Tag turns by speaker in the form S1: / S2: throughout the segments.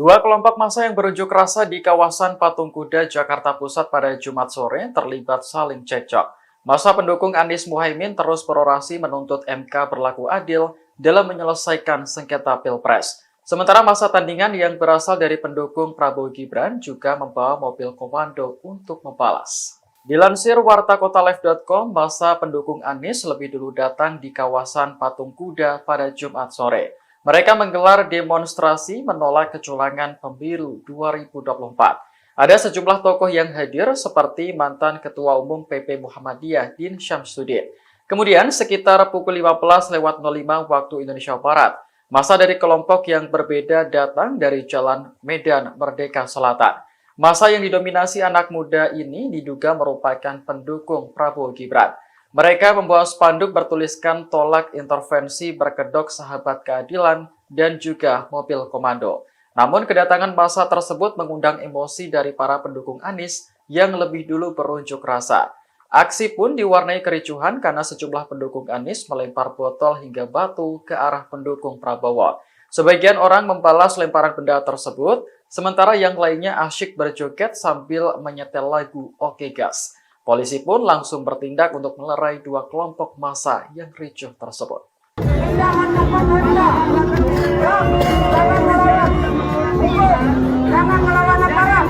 S1: Dua kelompok massa yang berunjuk rasa di kawasan Patung Kuda, Jakarta Pusat pada Jumat sore terlibat saling cekcok. Massa pendukung Anies Muhaimin terus berorasi menuntut MK berlaku adil dalam menyelesaikan sengketa Pilpres. Sementara massa tandingan yang berasal dari pendukung Prabowo Gibran juga membawa mobil komando untuk membalas. Dilansir wartakotalive.com, massa pendukung Anies lebih dulu datang di kawasan Patung Kuda pada Jumat sore. Mereka menggelar demonstrasi menolak kecurangan pemilu 2024. Ada sejumlah tokoh yang hadir seperti mantan Ketua Umum PP Muhammadiyah Din Syamsuddin. Kemudian sekitar pukul 15.05 waktu Indonesia Barat, massa dari kelompok yang berbeda datang dari Jalan Medan Merdeka Selatan. Massa yang didominasi anak muda ini diduga merupakan pendukung Prabowo Gibran. Mereka membawa spanduk bertuliskan tolak intervensi berkedok sahabat keadilan dan juga mobil komando. Namun kedatangan massa tersebut mengundang emosi dari para pendukung Anies yang lebih dulu berunjuk rasa. Aksi pun diwarnai kericuhan karena sejumlah pendukung Anies melempar botol hingga batu ke arah pendukung Prabowo. Sebagian orang membalas lemparan benda tersebut, sementara yang lainnya asyik berjoget sambil menyetel lagu Oke Gas. Polisi pun langsung bertindak untuk melerai dua kelompok massa yang ricuh tersebut.
S2: Jangan melawan aparat.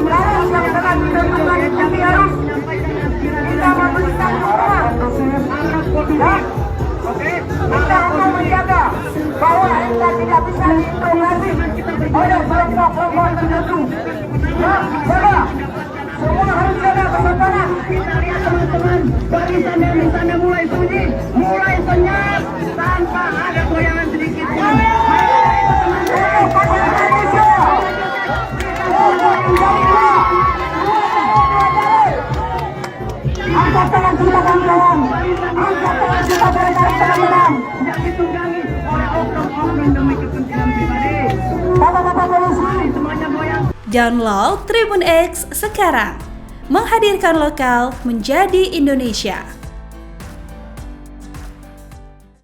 S2: Yang telah ditentukan kami harus kita memberikan hukuman. Kita untuk menjaga bahwa kita tidak bisa diinterogasi oleh kelompok-kelompok tertentu. Jaga. Semua harus jaga kesopanan. Kita lihat teman-teman, barisan dari sana mulai sunyi, mulai senyap, tanpa ada goyangan sedikit pun. Angkat tangan kita kawan-kawan. Angkat tangan kita berikan teman-teman. Yang ditunggangi oleh oknum-oknum demi kepentingan pribadi. Bapak-bapak polisi, semuanya goyang.
S3: Download Tribun X sekarang. Menghadirkan lokal menjadi Indonesia.